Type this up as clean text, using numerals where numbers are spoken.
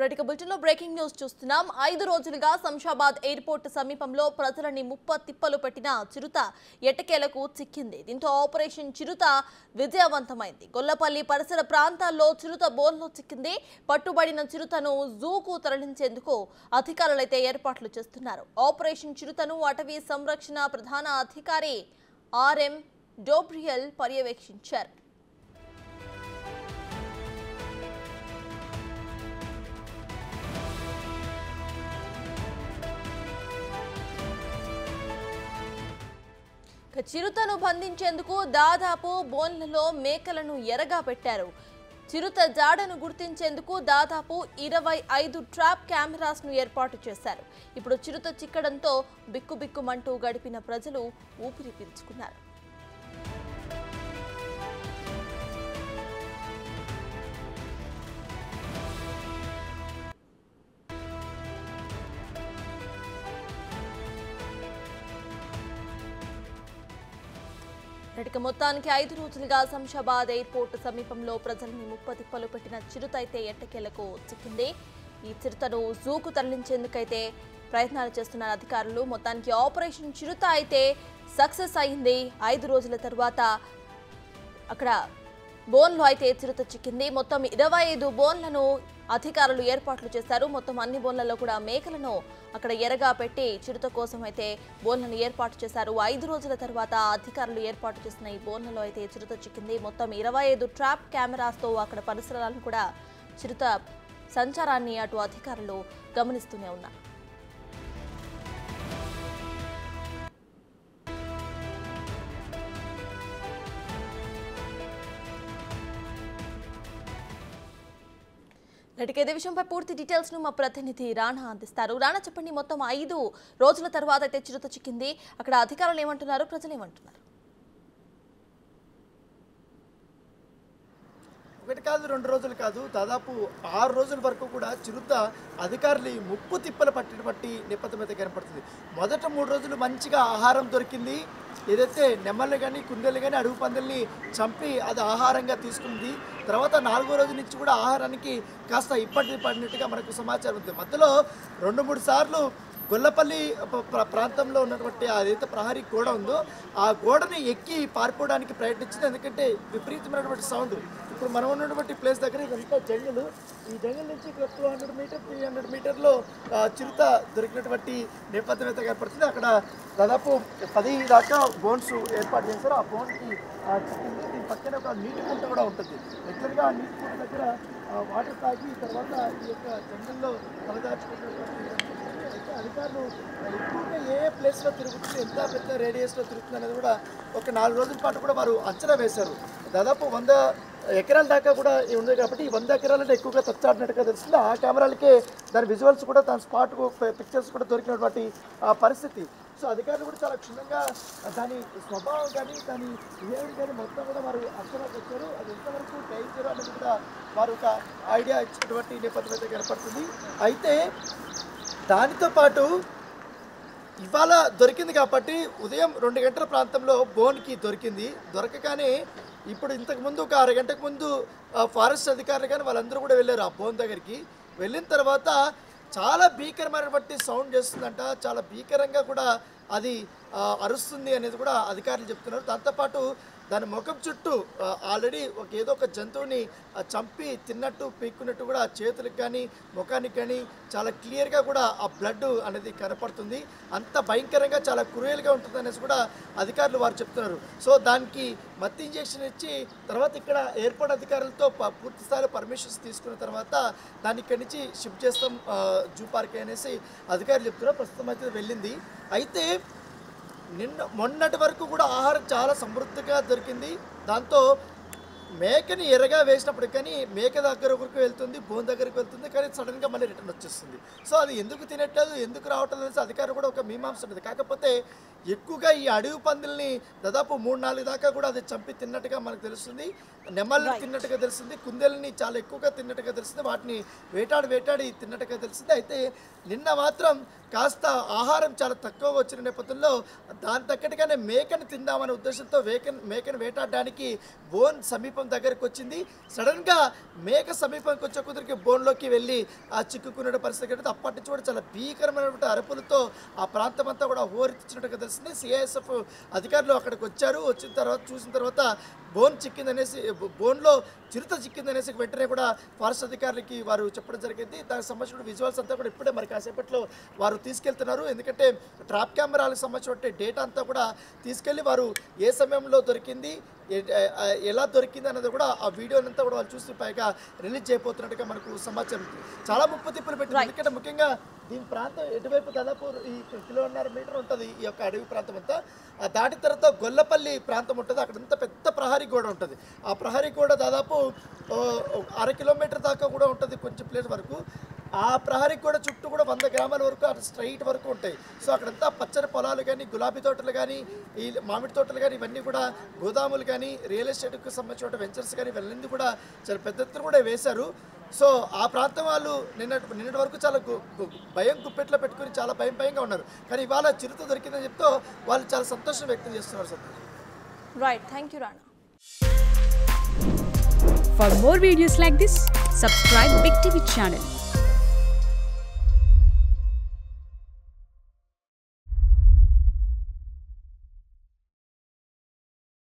బులెటిన్లో breaking news చూస్తున్నాం. 5 రోజులుగా శంషాబాద్ ఎయిర్పోర్ట్ సమీపంలో ప్రజలని తిప్పలు పెట్టిన చిరుత ఎట్టకేలకు చిక్కింది. దీంతో ఆపరేషన్ చిరుత విజయవంతమైంది. గొల్లపల్లి పరిసర ప్రాంతాల్లో చిరుత బోన్లో చిక్కింది. పట్టుబడిన చిరుతను జూకు తరలించేందుకు అధికారులైతే ఏర్పాట్లు చేస్తున్నారు. ఆపరేషన్ చిరుతను అటవీ సంరక్షణ ప్రధాన అధికారి ఆర్ఎం డోబ్రియల్ పర్యవేక్షించారు. చిరుతను బంధించేందుకు దాదాపు బోన్లలో మేకలను ఎరగా పెట్టారు. చిరుత జాడను గుర్తించేందుకు దాదాపు 25 ట్రాప్ కెమెరాస్ ను ఏర్పాటు చేశారు. ఇప్పుడు చిరుత చిక్కడంతో బిక్కుబిక్కుమంటూ గడిపిన ప్రజలు ఊపిరి పీల్చుకున్నారు. మొత్తానికి 5 రోజులుగా శంషాబాద్ ఎయిర్పోర్ట్ సమీపంలో ప్రజల్ని తిప్పలు పెట్టిన చిరుత అయితే ఎట్టకేలకు చిక్కింది. ఈ చిరుతను జూకు తరలించేందుకైతే ప్రయత్నాలు చేస్తున్నారు అధికారులు. మొత్తానికి ఆపరేషన్ చిరుత అయితే సక్సెస్ అయింది. 5 రోజుల తర్వాత అక్కడ బోన్లో అయితే చిరుత చిక్కింది. మొత్తం 25 బోన్లను అధికారులు ఏర్పాట్లు చేశారు. మొత్తం అన్ని బోన్లలో కూడా మేకలను అక్కడ ఎరగా పెట్టి చిరుత కోసం అయితే బోన్లను ఏర్పాటు చేశారు. 5 రోజుల తర్వాత అధికారులు ఏర్పాటు చేసిన ఈ బోన్లలో అయితే చిరుత చిక్కింది. మొత్తం 25 ట్రాప్ కెమెరాస్తో అక్కడ పరిసరాలను కూడా చిరుత సంచారాన్ని అటు అధికారులు గమనిస్తూనే ఉన్నారు. ఇదే విషయంపై పూర్తి డీటెయిల్స్ ను మా ప్రతినిధి రాణా అందిస్తారు. రాణా, చెప్పండి, మొత్తం 5 రోజుల తర్వాత అయితే చిరుత చిక్కింది. అక్కడ అధికారులు ఏమంటున్నారు, ప్రజలు ఏమంటున్నారు? ఒకటి కాదు, 2 రోజులు కాదు, దాదాపు 6 రోజుల వరకు కూడా చిరుత అధికారులు తిప్పలు పట్టి నేపథ్యం అయితే కనపడుతుంది. మొదట 3 రోజులు మంచిగా ఆహారం దొరికింది. ఏదైతే నెమ్మలు కానీ కుందేలు కానీ అడుగు పందుల్ని చంపి అది ఆహారంగా తీసుకుంది. తర్వాత 4వ రోజు నుంచి కూడా ఆహారానికి కాస్త ఇబ్బంది పడినట్టుగా మనకు సమాచారం ఉంది. మధ్యలో 2-3 సార్లు గొల్లపల్లి ప్రాంతంలో ఉన్నటువంటి అదైతే ప్రహరీ గోడ ఉందో ఆ గోడని ఎక్కి పారిపోవడానికి ప్రయత్నించింది. ఎందుకంటే విపరీతమైనటువంటి సౌండ్. ఇప్పుడు మనం ఉన్నటువంటి ప్లేస్ దగ్గర ఇదంతా జంగల్. ఈ జంగల్ నుంచి 200 మీటర్ 300 మీటర్లో చిరుత దొరికినటువంటి నేపథ్యం అయితే కనపడుతుంది. అక్కడ దాదాపు 10 దాకా బోన్స్ ఏర్పాటు చేశారు. ఆ బోన్కి చిక్కింది. దీని పక్కన ఒక నీటి కుంట కూడా ఉంటుంది. రెగ్యులర్గా ఆ నీటి కుంట దగ్గర వాటర్ తాగి తర్వాత ఈ యొక్క జంగల్లో తలదాచుకున్నటువంటి అధికారులు ఎక్కువగా ఏ ప్లేస్లో తిరుగుతుంది, ఎంత పెద్ద రేడియస్లో తిరుగుతుంది అనేది కూడా ఒక 4 రోజుల పాటు కూడా వారు అంచనా వేశారు. దాదాపు 100 ఎకరాల దాకా కూడా ఉంది కాబట్టి ఈ 100 ఎకరాలంటే ఎక్కువగా తచ్చాడినట్టుగా తెలుస్తుంది. ఆ కెమెరాలకే దాని విజువల్స్ కూడా దాని స్పాట్ పిక్చర్స్ కూడా దొరికినటువంటి పరిస్థితి. సో అధికారులు కూడా చాలా క్షుణ్ణంగా దాని స్వభావం కానీ దాని బిహేవియర్ కానీ మొత్తం కూడా వారు అంచనాకు వచ్చారు. అది ఎంతవరకు డేంజర్ అనేది కూడా వారు ఒక ఐడియా ఇచ్చినటువంటి నేపథ్యం అయితే కనపడుతుంది. అయితే దానితో పాటు ఇవాళ దొరికింది కాబట్టి ఉదయం 2 గంటల ప్రాంతంలో బోన్కి దొరికింది. దొరకగానే ఇప్పుడు ఇంతకుముందు ఒక 6 గంటకు ముందు ఫారెస్ట్ అధికారులు కానీ వాళ్ళందరూ కూడా వెళ్ళారు ఆ బోన్ దగ్గరికి. వెళ్ళిన తర్వాత చాలా భీకరమైనటువంటి సౌండ్ చేస్తుందంట. చాలా భీకరంగా కూడా అది అరుస్తుంది అనేది కూడా అధికారులు చెప్తున్నారు. దాంతోపాటు దాని ముఖం చుట్టూ ఆల్రెడీ ఏదో ఒక జంతువుని చంపి తిన్నట్టు పీక్కున్నట్టు కూడా చేతులకు కానీ ముఖానికి కానీ చాలా క్లియర్గా కూడా ఆ బ్లడ్ అనేది కనపడుతుంది. అంత భయంకరంగా చాలా క్రూయల్గా ఉంటుంది అనేసి కూడా అధికారులు వారు చెప్తున్నారు. సో దానికి మత్తు ఇంజెక్షన్ ఇచ్చి తర్వాత ఇక్కడ ఎయిర్పోర్ట్ అధికారులతో పూర్తి స్థాయిలో పర్మిషన్స్ తీసుకున్న తర్వాత దాన్ని ఇక్కడి నుంచి షిఫ్ట్ చేస్తాం జూ పార్క్ అనేసి అధికారులు చెప్తున్నారు. ప్రస్తుతం అయితే వెళ్ళింది. అయితే మొన్నటి వరకు కూడా ఆహారం చాలా సమృద్ధిగా దొరికింది. దాంతో మేకని ఎర్రగా వేసినప్పుడు కానీ మేక దగ్గరకు వెళ్తుంది, బోన్ దగ్గరకు వెళ్తుంది, కానీ సడన్గా మళ్ళీ రిటర్న్ వచ్చేస్తుంది. సో అది ఎందుకు తినట్లేదు, ఎందుకు రావటం అనేసి అధికారులు కూడా ఒక మీమాంస ఉంటుంది. కాకపోతే ఎక్కువగా ఈ అడవి పందుల్ని దాదాపు 3-4 దాకా కూడా అది చంపి తిన్నట్టుగా మనకు తెలుస్తుంది. నెమ్మల్ని తిన్నట్టుగా తెలుస్తుంది, కుందేలని చాలా ఎక్కువగా తిన్నట్టుగా తెలుస్తుంది, వాటిని వేటాడి తిన్నట్టుగా తెలుస్తుంది. అయితే నిన్న మాత్రం కాస్త ఆహారం చాలా తక్కువగా వచ్చిన నేపథ్యంలో దాని తగ్గట్టుగానే మేకను తిందామనే ఉద్దేశంతో మేకను వేటాడడానికి బోన్ సమీప సమీపం దగ్గరికి వచ్చింది. సడన్గా మేక సమీపంకి వచ్చే కుదిరికి బోన్లోకి వెళ్ళి ఆ చిక్కుకునే పరిస్థితి కట్టింది. అప్పటి నుంచి కూడా చాలా భీకరమైనటువంటి అరుపులతో ఆ ప్రాంతం అంతా కూడా హోరెత్తించినట్టుగా తెలిసింది. సిఐఎస్ఎఫ్ అధికారులు అక్కడికి వచ్చారు. వచ్చిన తర్వాత చూసిన తర్వాత బోన్ చిక్కిందనేసి, బోన్లో చిరుత చిక్కిందనేసి వెంటనే కూడా ఫారెస్ట్ అధికారులకి వారు చెప్పడం జరిగింది. దానికి సంబంధించిన విజువల్స్ అంతా కూడా ఇప్పుడే మరి కాసేపట్లో వారు తీసుకెళ్తున్నారు. ఎందుకంటే ట్రాప్ కెమెరాలకు సంబంధించిన డేటా అంతా కూడా తీసుకెళ్ళి వారు ఏ సమయంలో దొరికింది, ఎలా దొరికింది అన్నది కూడా ఆ వీడియోనంతా కూడా వాళ్ళు చూసి పైగా రిలీజ్ చేయబోతున్నట్టుగా మనకు సమాచారం. చాలా ముప్పు తిప్పులు పెట్టింది. ఎందుకంటే ముఖ్యంగా దీని ప్రాంతం ఎటువైపు దాదాపు ఈ 1.5 కిలోమీటర్ ఉంటుంది ఈ యొక్క అడవి ప్రాంతం అంతా. ఆ దాటిన తర్వాత గొల్లపల్లి ప్రాంతం ఉంటుంది. అక్కడంతా పెద్ద ప్రహరీ గోడ ఉంటుంది. ఆ ప్రహరీ గోడ దాదాపు 1/2 కిలోమీటర్ దాకా కూడా ఉంటుంది కొంచెం ప్లేస్ వరకు. ఆ ప్రహరీ కూడా చుట్టూ కూడా 100 గ్రామాల వరకు అటు స్ట్రైట్ వరకు ఉంటాయి. సో అక్కడంతా పచ్చని పొలాలు కానీ, గులాబీ తోటలు కానీ, ఈ మామిడి తోటలు కానీ, ఇవన్నీ కూడా గోదాములు కానీ, రియల్ ఎస్టేట్కి సంబంధించిన వెంచర్స్ కానీ ఇవన్నీ కూడా చాలా పెద్ద ఎత్తున కూడా వేశారు. సో ఆ ప్రాంతం వాళ్ళు నిన్నటి వరకు చాలా భయం గుప్పెట్లో పెట్టుకుని చాలా భయంగా ఉన్నారు. కానీ ఇవాళ చిరుత దొరికిందని చెప్తూ వాళ్ళు చాలా సంతోషం వ్యక్తం చేస్తున్నారు sir. Right, thank you Rana. For more videos like this, subscribe Big TV channel.